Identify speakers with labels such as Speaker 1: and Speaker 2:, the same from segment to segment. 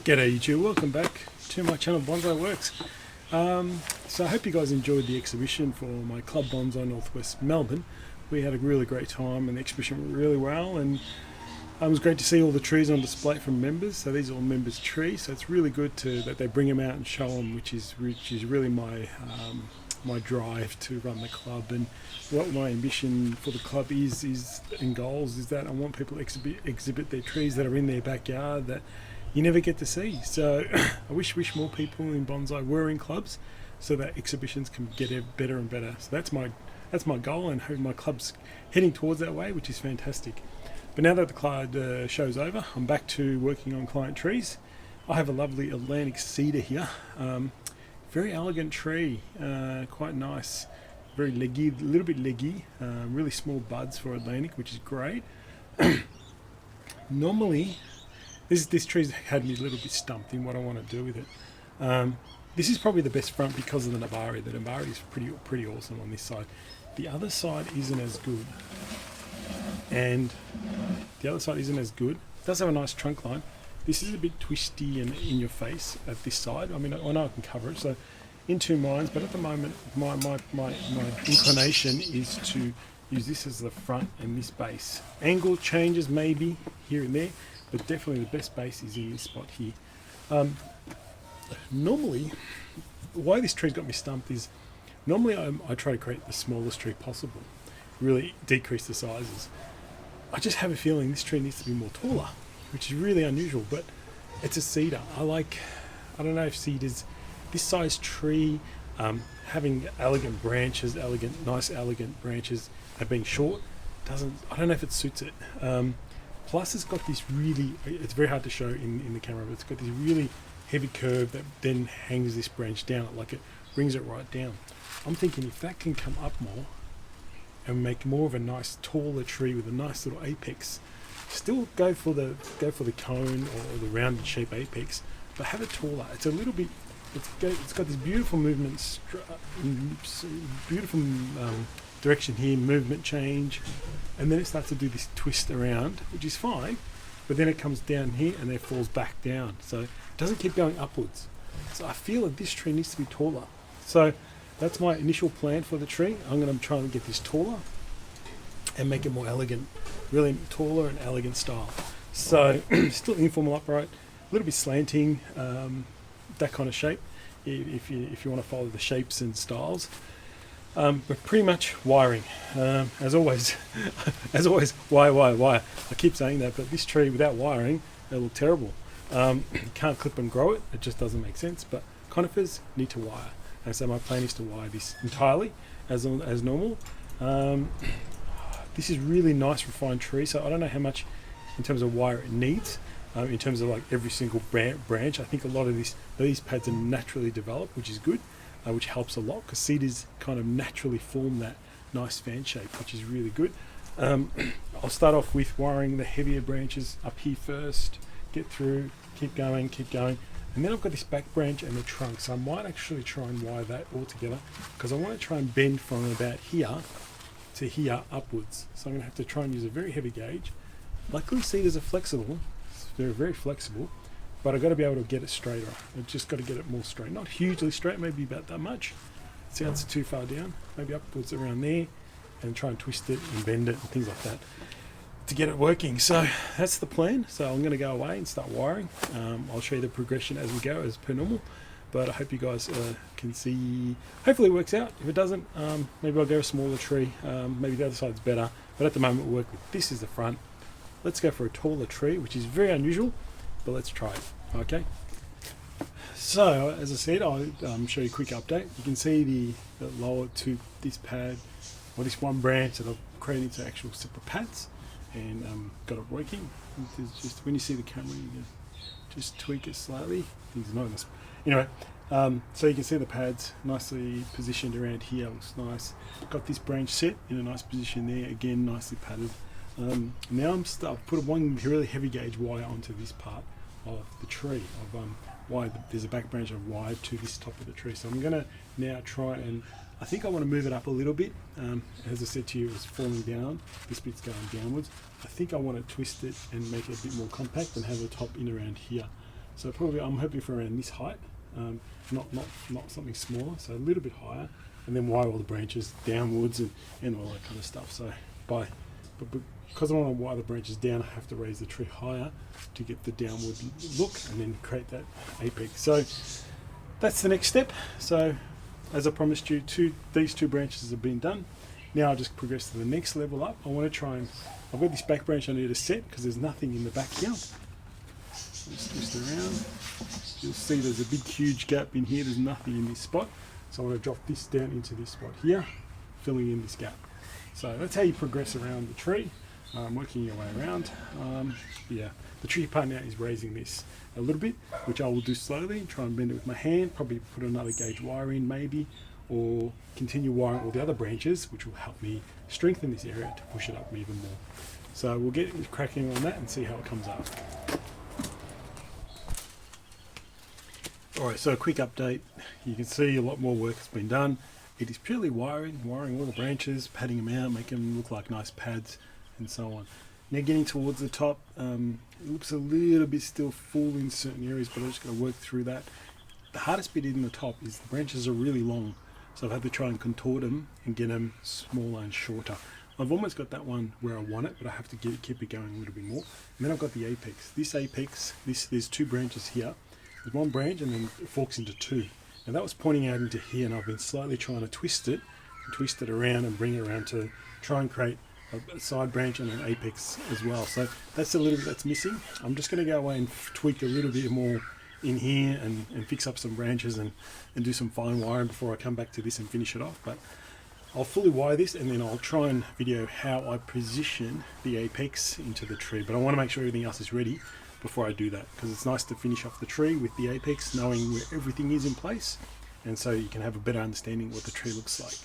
Speaker 1: G'day YouTube, welcome back to my channel Bonsai Works. So I hope you guys enjoyed the exhibition for my Club Bonsai Northwest Melbourne. We had a really great time and the exhibition went really well, and it was great to see all the trees on display from members. So these are all members' trees, so it's really good that they bring them out and show them, which is really my drive to run the club, and what my ambition for the club is and goals is that I want people to exhibit their trees that are in their backyard that you never get to see. So I wish more people in bonsai were in clubs so that exhibitions can get better and better. So that's my goal, and hope my club's heading towards that way, which is fantastic. But now that the client show's over, I'm back to working on client trees. I have a lovely Atlantic cedar here. Very elegant tree, quite nice, very leggy, a little bit leggy, really small buds for Atlantic, which is great. Normally, this tree's had me a little bit stumped in what I want to do with it. This is probably the best front because of the Nabari. The Nabari is pretty awesome on this side. The other side isn't as good, and the other side isn't as good. It does have a nice trunk line. This is a bit twisty and in your face at this side. I mean, I know I can cover it, so in two minds, but at the moment my inclination is to use this as the front and this base. Angle changes maybe here and there, but definitely the best base is in this spot here. Normally, why this tree's got me stumped is, normally I try to create the smallest tree possible, really decrease the sizes. I just have a feeling this tree needs to be more taller, which is really unusual, but it's a cedar. I don't know if cedars, this size tree, having elegant branches, nice elegant branches, and being short, I don't know if it suits it. Plus it's got this it's very hard to show in the camera, but it's got this really heavy curve that then hangs this branch down, like it brings it right down. I'm thinking if that can come up more and make more of a nice taller tree with a nice little apex, still go for the cone or the rounded shape apex, but have it taller. It's a little bit, it's got this beautiful movement, beautiful direction here, movement change, and then it starts to do this twist around, which is fine, but then it comes down here and then it falls back down, so it doesn't keep going upwards. So I feel that this tree needs to be taller. So that's my initial plan for the tree. I'm going to try and get this taller and make it more elegant, really taller and elegant style. So still informal upright, a little bit slanting, that kind of shape, if you want to follow the shapes and styles. But pretty much wiring, as always. Why? I keep saying that, but this tree without wiring, it'll look terrible. You can't clip and grow it; it just doesn't make sense. But conifers need to wire, and so my plan is to wire this entirely as normal. This is really nice refined tree, so I don't know how much in terms of wire it needs. In terms of like every single branch, I think a lot of these pads are naturally developed, which is good. Which helps a lot because cedars kind of naturally form that nice fan shape, which is really good. I'll start off with wiring the heavier branches up here first, get through, keep going, and then I've got this back branch and the trunk, so I might actually try and wire that all together because I want to try and bend from about here to here upwards. So I'm going to have to try and use a very heavy gauge. Luckily cedars are flexible, they're very flexible, but I've got to be able to get it straighter. I've just got to get it more straight. Not hugely straight, maybe about that much. It sounds too far down. Maybe upwards around there, and try and twist it and bend it and things like that to get it working. So that's the plan. So I'm going to go away and start wiring. I'll show you the progression as we go, as per normal. But I hope you guys can see. Hopefully it works out. If it doesn't, maybe I'll go a smaller tree. Maybe the other side's better. But at the moment we'll work with this as the front. Let's go for a taller tree, which is very unusual. But let's try it, okay? So, as I said, I'll show you a quick update. You can see the lower to this pad, or this one branch that I've created into actual separate pads, and got it working. It's just when you see the camera, you can just tweak it slightly. Things are not this. Anyway, so you can see the pads nicely positioned around here. Looks nice. Got this branch set in a nice position there. Again, nicely padded. Now I've put one really heavy gauge wire onto this part of the tree. There's a back branch I've wired to this top of the tree. So I'm going to now try and, I think I want to move it up a little bit. As I said to you, it's falling down. This bit's going downwards. I think I want to twist it and make it a bit more compact and have the top in around here. So probably I'm hoping for around this height, not something smaller, so a little bit higher, and then wire all the branches downwards and all that kind of stuff. So but because I want to wire the branches down, I have to raise the tree higher to get the downward look and then create that apex. So that's the next step. So as I promised you, these two branches have been done. Now I'll just progress to the next level up. I want to try and, I've got this back branch I need to set because there's nothing in the back here. Just twist around. You'll see there's a big huge gap in here. There's nothing in this spot. So I want to drop this down into this spot here, filling in this gap. So that's how you progress around the tree, working your way around. Yeah, the tricky part now is raising this a little bit, which I will do slowly, try and bend it with my hand, probably put another gauge wire in maybe, or continue wiring all the other branches, which will help me strengthen this area to push it up even more. So we'll get cracking on that and see how it comes up. Alright, so a quick update. You can see a lot more work has been done. It is purely wiring all the branches, padding them out, making them look like nice pads and so on. Now getting towards the top, it looks a little bit still full in certain areas, but I'm just going to work through that. The hardest bit in the top is the branches are really long, so I've had to try and contort them and get them smaller and shorter. I've almost got that one where I want it, but I have to keep it going a little bit more. And then I've got the apex. This apex, there's two branches here. There's one branch and then it forks into two. And that was pointing out into here, and I've been slightly trying to twist it around and bring it around to try and create a side branch and an apex as well. So that's a little bit that's missing. I'm just going to go away and tweak a little bit more in here and fix up some branches and do some fine wiring before I come back to this and finish it off. But I'll fully wire this and then I'll try and video how I position the apex into the tree. But I want to make sure everything else is ready before I do that, because it's nice to finish off the tree with the apex, knowing where everything is in place, and so you can have a better understanding what the tree looks like.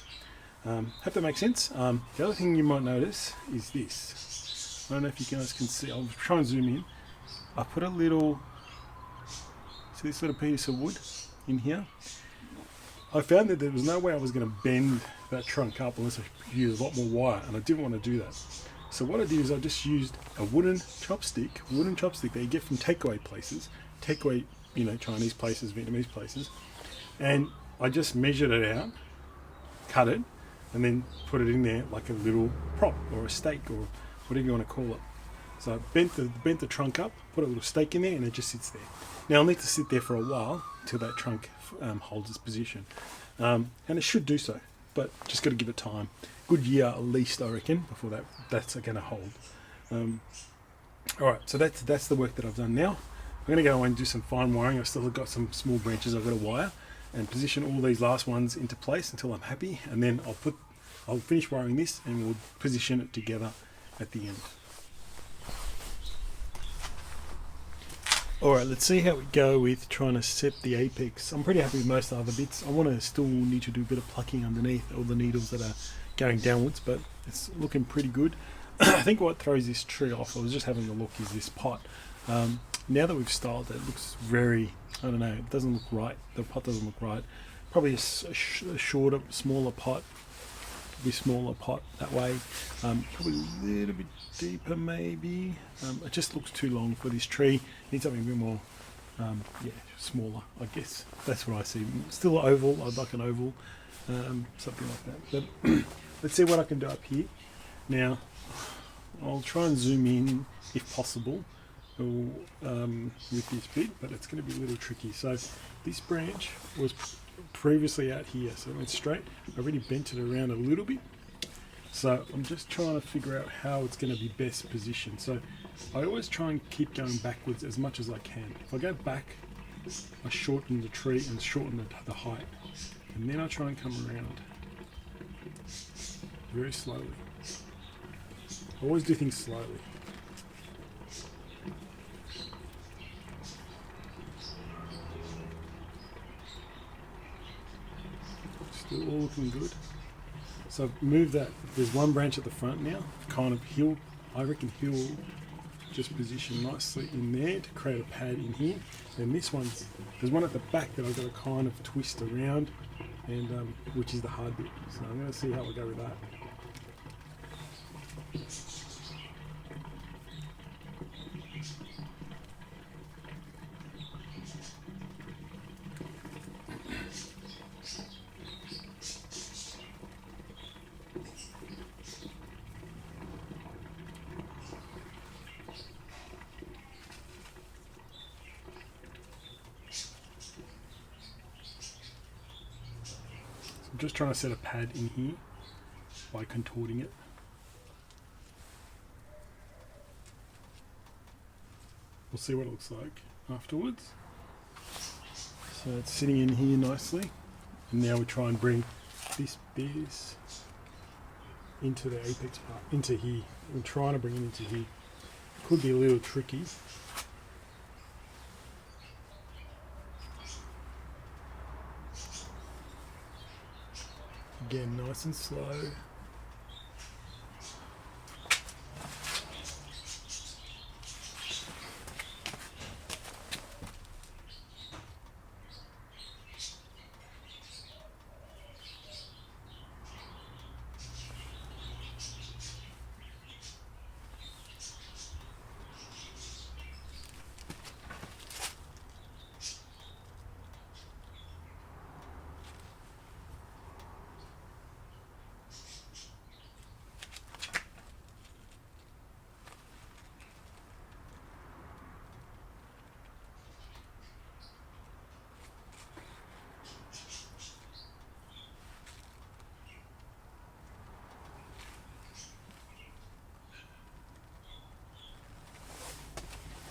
Speaker 1: Hope that makes sense. The other thing you might notice is this. I don't know if you guys can see. I'll try and zoom in. I put a little, see this little piece of wood in here? I found that there was no way I was going to bend that trunk up unless I used a lot more wire, and I didn't want to do that. So what I did is I just used a wooden chopstick that you get from takeaway places, Chinese places, Vietnamese places, and I just measured it out, cut it, and then put it in there like a little prop or a stake or whatever you want to call it. So I bent the trunk up, put a little stake in there, and it just sits there. Now I'll need to sit there for a while till that trunk holds its position, and it should do so, but just got to give it time. Good year at least, I reckon, before that's going to hold. Alright, so that's the work that I've done now. I'm going to go and do some fine wiring. I've still got some small branches I've got to wire and position all these last ones into place until I'm happy, and then I'll finish wiring this and we'll position it together at the end. Alright, let's see how we go with trying to set the apex. I'm pretty happy with most of the other bits. I want to still need to do a bit of plucking underneath all the needles that are going downwards, but it's looking pretty good. I think what throws this tree off, I was just having a look, is this pot. Now that we've styled it, it looks very, I don't know, it doesn't look right. The pot doesn't look right. Probably a shorter, smaller pot. Smaller pot that way, probably a little bit deeper maybe. It just looks too long for this tree. Needs something a bit more smaller, I guess. That's what I see. Still oval, I'd like an oval, something like that. But let's see what I can do up here. Now I'll try and zoom in if possible with this bit, but it's going to be a little tricky. So this branch was previously out here, so it went straight. I already bent it around a little bit, so I'm just trying to figure out how it's going to be best positioned. So I always try and keep going backwards as much as I can. If I go back, I shorten the tree and shorten the height, and then I try and come around very slowly. I always do things slowly. Still all looking good. So I've moved that. There's one branch at the front now, kind of I reckon he'll just position nicely in there to create a pad in here. And there's one at the back that I've got to kind of twist around, and which is the hard bit. So I'm going to see how we go with that. I'm just trying to set a pad in here by contorting it. We'll see what it looks like afterwards. So it's sitting in here nicely, and now we try and bring this into the apex part, into here. We're trying to bring it into here. Could be a little tricky. Again, nice and slow.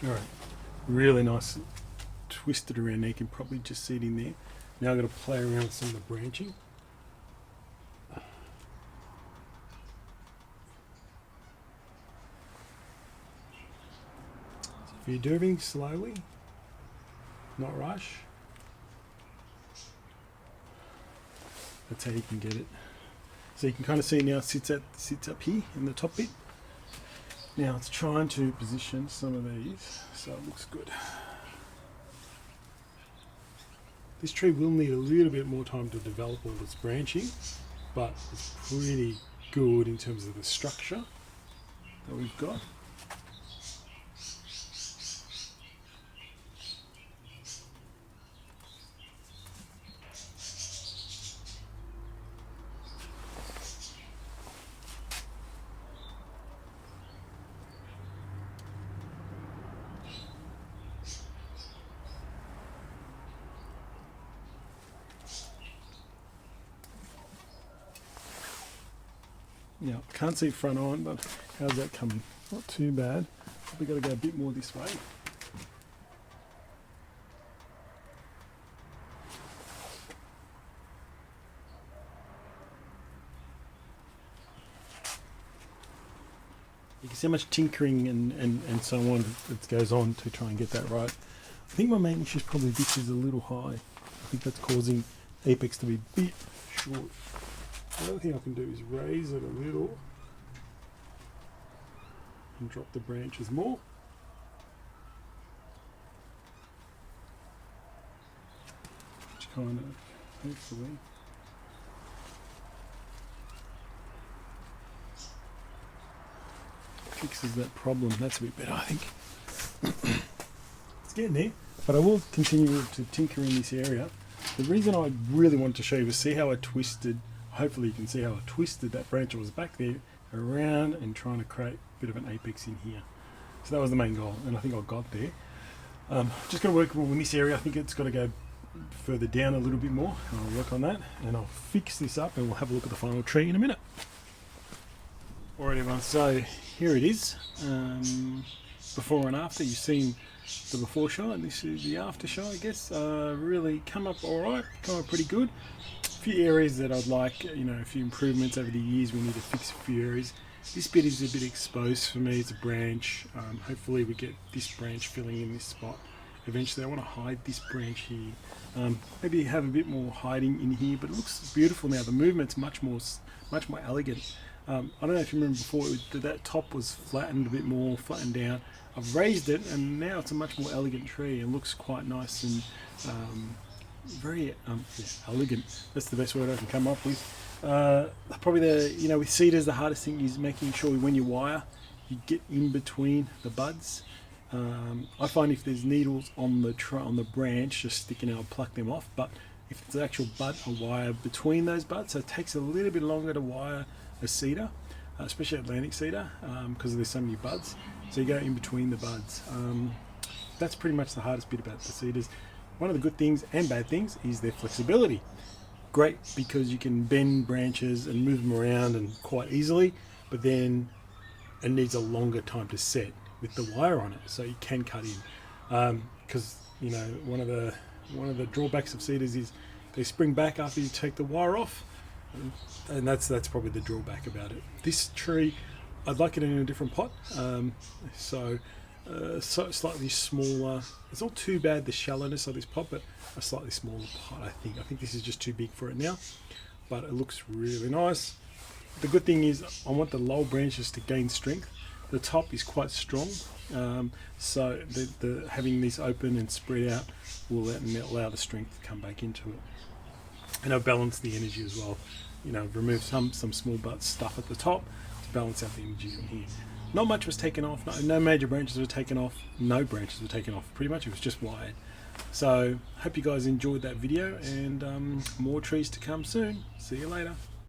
Speaker 1: Alright, really nice twisted around there. You can probably just see it in there. Now I've got to play around with some of the branching. So if you do everything slowly, not rush, that's how you can get it. So you can kind of see now it sits up here in the top bit. Now it's trying to position some of these so it looks good. This tree will need a little bit more time to develop all its branching, but it's pretty good in terms of the structure that we've got. Now, I can't see front on, but how's that coming? Not too bad. Probably got to go a bit more this way. You can see how much tinkering and so on that goes on to try and get that right. I think my main issue is probably this is a little high. I think that's causing apex to be a bit short. The other thing I can do is raise it a little and drop the branches more. Which kind of, hopefully, fixes that problem. That's a bit better, I think. It's getting there, but I will continue to tinker in this area. The reason I really wanted to show you was see how I twisted. Hopefully you can see how I twisted that branch that was back there around and trying to create a bit of an apex in here. So that was the main goal, and I think I got there. Just going to work in this area. I think it's got to go further down a little bit more, and I'll work on that, and I'll fix this up, and we'll have a look at the final tree in a minute. Alright everyone, so here it is. Before and after. You've seen the before shot, and this is the after shot, I guess. Really come up alright, come up pretty good. A few areas that I'd like, a few improvements over the years. We need to fix a few areas. This bit is a bit exposed for me. It's a branch. Hopefully we get this branch filling in this spot. Eventually I want to hide this branch here. Maybe have a bit more hiding in here, but it looks beautiful now. The movement's much more elegant. I don't know if you remember before, that top was flattened a bit more, flattened down. I've raised it, and now it's a much more elegant tree and looks quite nice and very elegant. That's the best word I can come up with. Probably with cedars, the hardest thing is making sure when you wire, you get in between the buds. I find if there's needles on the branch, just sticking out, I'll pluck them off. But if it's an actual bud, I'll wire between those buds. So it takes a little bit longer to wire a cedar, especially Atlantic cedar, because there's so many buds. So you go in between the buds. That's pretty much the hardest bit about the cedars. One of the good things and bad things is their flexibility. great because you can bend branches and move them around and quite easily, but then it needs a longer time to set with the wire on it, so you can cut in, because you know one of the drawbacks of cedars is they spring back after you take the wire off, and that's probably the drawback about it. This tree, I'd like it in a different pot, so slightly smaller. It's not too bad, the shallowness of this pot, but a slightly smaller pot. I think this is just too big for it now, but it looks really nice. The good thing is I want the lower branches to gain strength. The top is quite strong, so the having these open and spread out will allow the strength to come back into it, and I'll balance the energy as well. You know, remove some small but stuff at the top to balance out the energy from here. Not much was taken off. No major branches were taken off. No branches were taken off. Pretty much it was just wired. So hope you guys enjoyed that video, and more trees to come soon. See you later.